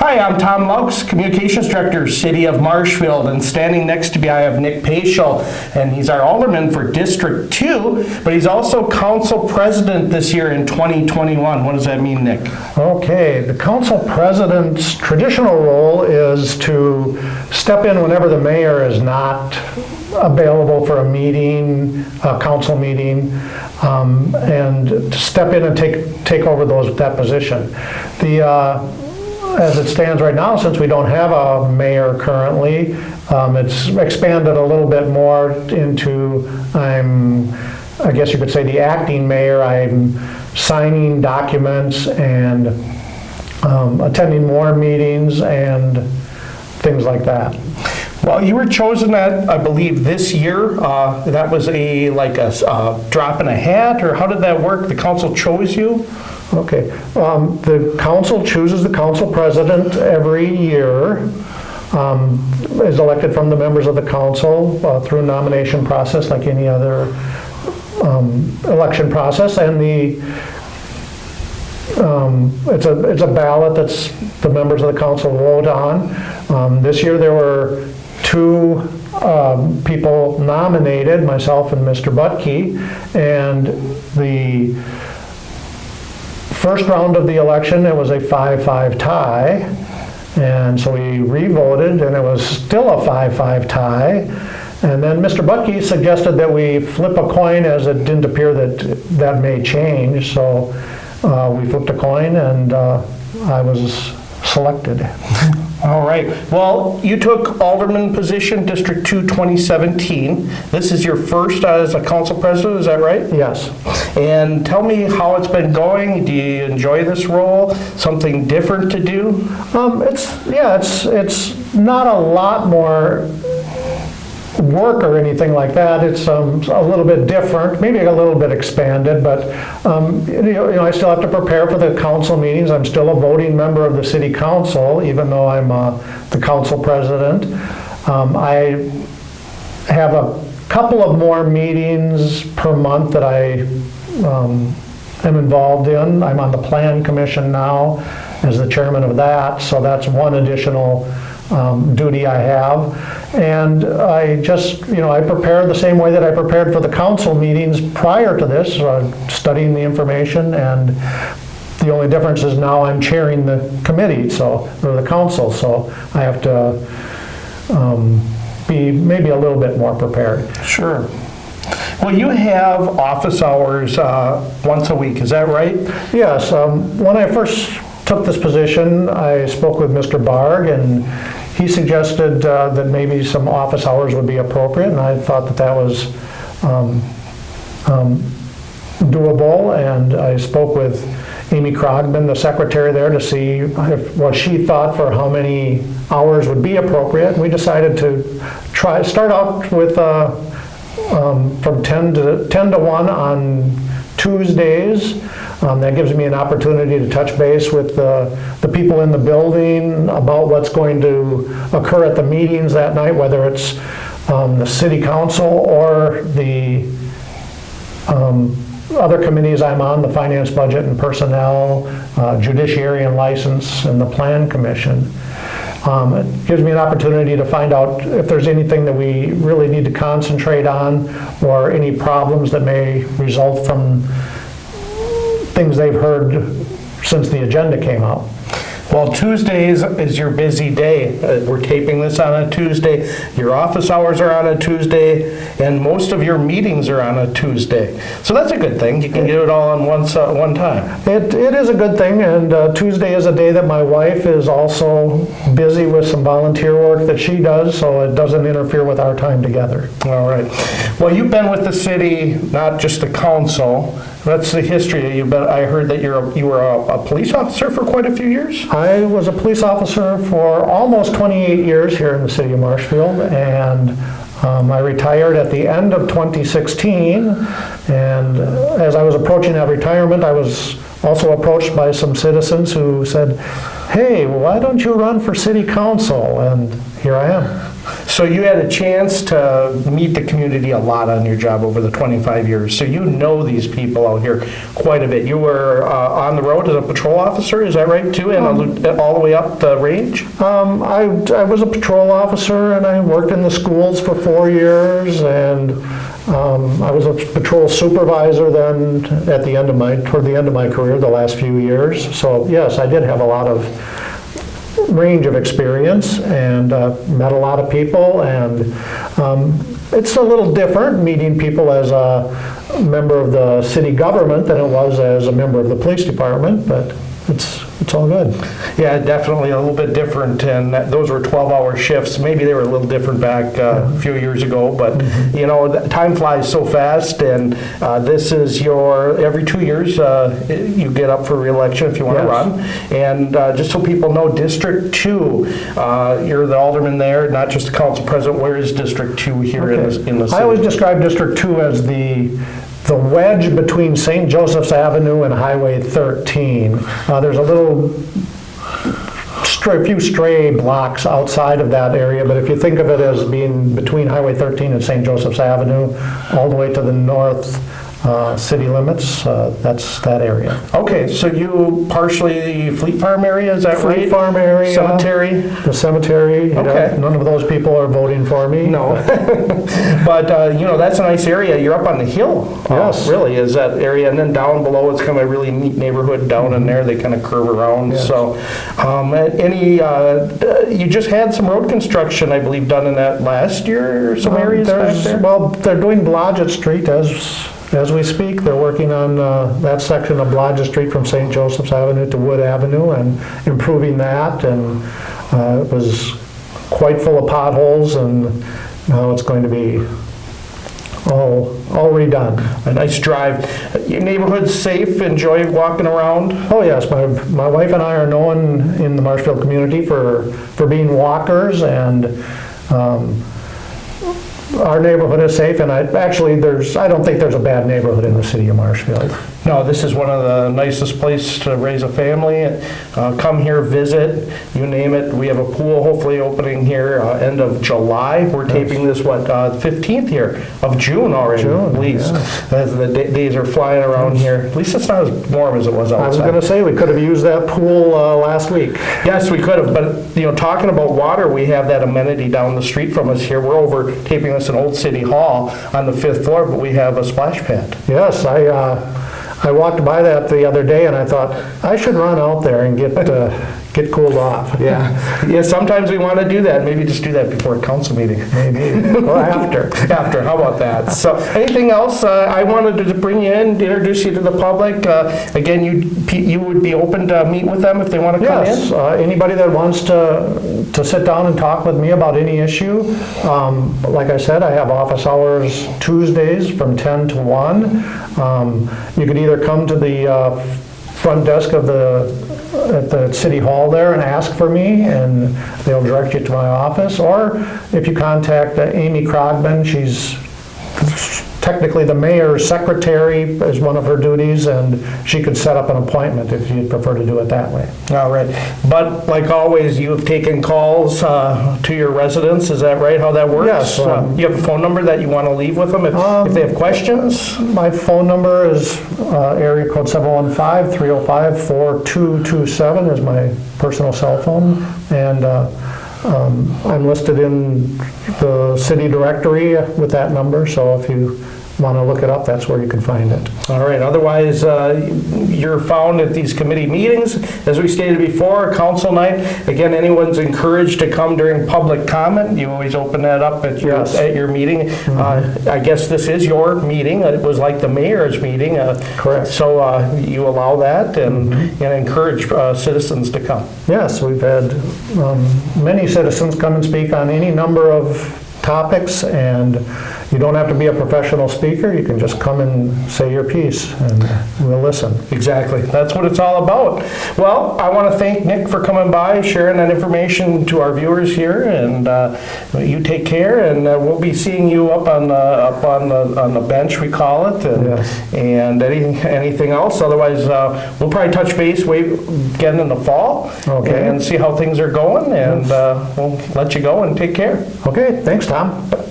Hi, I'm Tom Laux, Communications Director, City of Marshfield, and standing next to me I have Nick Poeshel, and he's our Alderman for District 2, but he's also Council President this year in 2021. What does that mean, Nick? Okay, the Council President's traditional role is to step in whenever the mayor is not available for a meeting, a council meeting, and to step in and take over that position. As it stands right now, since we don't have a mayor currently, it's expanded a little bit more into, I guess you could say, the acting mayor. I'm signing documents and attending more meetings and things like that. Well, you were chosen at, I believe, this year. That was a drop in a hat, or how did that work? The council chose you? Okay. The council chooses the council president every year, is elected from the members of the council through nomination process like any other election process, and it's a ballot that's the members of the council vote on. This year there were two people nominated, myself and Mr. Butke, and the first round of the election, it was a 5-5 tie, and so we re-voted, and it was still a 5-5 tie, and then Mr. Butke suggested that we flip a coin, as it didn't appear that may change, so we flipped a coin, and I was selected. All right. Well, you took Alderman position, District 2, 2017. This is your first as a council president, is that right? Yes. And tell me how it's been going. Do you enjoy this role? Something different to do? It's not a lot more work or anything like that. It's a little bit different, maybe a little bit expanded, but I still have to prepare for the council meetings. I'm still a voting member of the city council, even though I'm the council president. I have a couple of more meetings per month that I am involved in. I'm on the Plan Commission now as the chairman of that, so that's one additional duty I have. And I just, I prepare the same way that I prepared for the council meetings prior to this, studying the information, and the only difference is now I'm chairing the committee, or the council, so I have to be maybe a little bit more prepared. Sure. Well, you have office hours once a week, is that right? Yes. When I first took this position, I spoke with Mr. Barg, and he suggested that maybe some office hours would be appropriate, and I thought that was doable, and I spoke with Amy Krogman, the secretary there, to see what she thought for how many hours would be appropriate. We decided to start out with from 10 to 1 on Tuesdays. That gives me an opportunity to touch base with the people in the building about what's going to occur at the meetings that night, whether it's the city council or the other committees I'm on, the finance, budget, and personnel, judiciary and license, and the plan commission. It gives me an opportunity to find out if there's anything that we really need to concentrate on, or any problems that may result from things they've heard since the agenda came out. Well, Tuesdays is your busy day. We're taping this on a Tuesday. Your office hours are on a Tuesday, and most of your meetings are on a Tuesday. So that's a good thing. You can get it all on one time. It is a good thing, and Tuesday is a day that my wife is also busy with some volunteer work that she does, so it doesn't interfere with our time together. All right. Well, you've been with the city, not just the council. That's the history. I heard that you were a police officer for quite a few years? I was a police officer for almost 28 years here in the city of Marshfield, and I retired at the end of 2016, and as I was approaching that retirement, I was also approached by some citizens who said, "Hey, why don't you run for city council?" And here I am. So you had a chance to meet the community a lot on your job over the 25 years. So you know these people out here quite a bit. You were on the road as a patrol officer, is that right too? And all the way up the range? I was a patrol officer, and I worked in the schools for 4 years, and I was a patrol supervisor then toward the end of my career, the last few years. So yes, I did have a lot of range of experience and met a lot of people, and it's a little different meeting people as a member of the city government than it was as a member of the police department, but it's all good. Yeah, definitely a little bit different, and those were 12-hour shifts. Maybe they were a little different back a few years ago, but you know, time flies so fast, and this is every 2 years you get up for re-election if you want to run. And just so people know, District 2, you're the alderman there, not just the council president. Where is District 2 here in the city? I always describe District 2 as the wedge between St. Joseph's Avenue and Highway 13. There's a few stray blocks outside of that area, but if you think of it as being between Highway 13 and St. Joseph's Avenue, all the way to the north city limits, that's that area. Okay, so you partially Fleet Farm area, is that right? Fleet Farm area. Cemetery? The cemetery. Okay. None of those people are voting for me. No. But, you know, that's a nice area. You're up on the hill. Yes. Really, is that area. And then down below, it's kind of a really neat neighborhood down in there. They kind of curve around. Yes. So, you just had some road construction, I believe, done in that last year, or some areas back there? Well, they're doing Blodgett Street as we speak. They're working on that section of Blodgett Street from St. Joseph's Avenue to Wood Avenue and improving that, and it was quite full of potholes, and now it's going to be all redone. A nice drive. Your neighborhood's safe, enjoy walking around? Oh yes, my wife and I are known in the Marshfield community for being walkers, and our neighborhood is safe, and I don't think there's a bad neighborhood in the city of Marshfield. No, this is one of the nicest places to raise a family. Come here, visit, you name it. We have a pool hopefully opening here end of July. We're taping this, 15th here of June already, at least. Yes. As the days are flying around here. At least it's not as warm as it was outside. I was going to say, we could have used that pool last week. Yes, we could have, but you know, talking about water, we have that amenity down the street from us here. We're over taping this in Old City Hall on the 5th floor, but we have a splash pad. Yes, I walked by that the other day, and I thought, I should run out there and get cooled off. Yeah, sometimes we want to do that. Maybe just do that before a council meeting. Maybe, or after. After, how about that? So, anything else? I wanted to bring you in, to introduce you to the public. Again, you would be open to meet with them if they want to come in? Yes, anybody that wants to sit down and talk with me about any issue. Like I said, I have office hours Tuesdays from 10 to 1. You could either come to the front desk at the city hall there and ask for me, and they'll direct you to my office. Or if you contact Amy Krogman, she's technically the mayor's secretary is one of her duties, and she could set up an appointment if you'd prefer to do it that way. All right. But like always, you have taken calls to your residents. Is that right, how that works? Yes. You have a phone number that you want to leave with them if they have questions? My phone number is area code 715-305-4227 is my personal cell phone, and I'm listed in the city directory with that number, so if you want to look it up, that's where you can find it. All right. Otherwise, you're found at these committee meetings. As we stated before, council night. Again, anyone's encouraged to come during public comment. You always open that up at your meeting. Mm-hmm. I guess this is your meeting. It was like the mayor's meeting. Correct. So you allow that and encourage citizens to come. Yes, we've had many citizens come and speak on any number of topics, and You don't have to be a professional speaker, you can just come and say your piece, and we'll listen. Exactly. That's what it's all about. Well, I want to thank Nick for coming by, sharing that information to our viewers here, and you take care, and we'll be seeing you up on the bench, we call it, and, Yes. and anything else. Otherwise, we'll probably touch base again in the fall, Okay. and see how things are going, and we'll let you go and take care. Okay, thanks, Tom.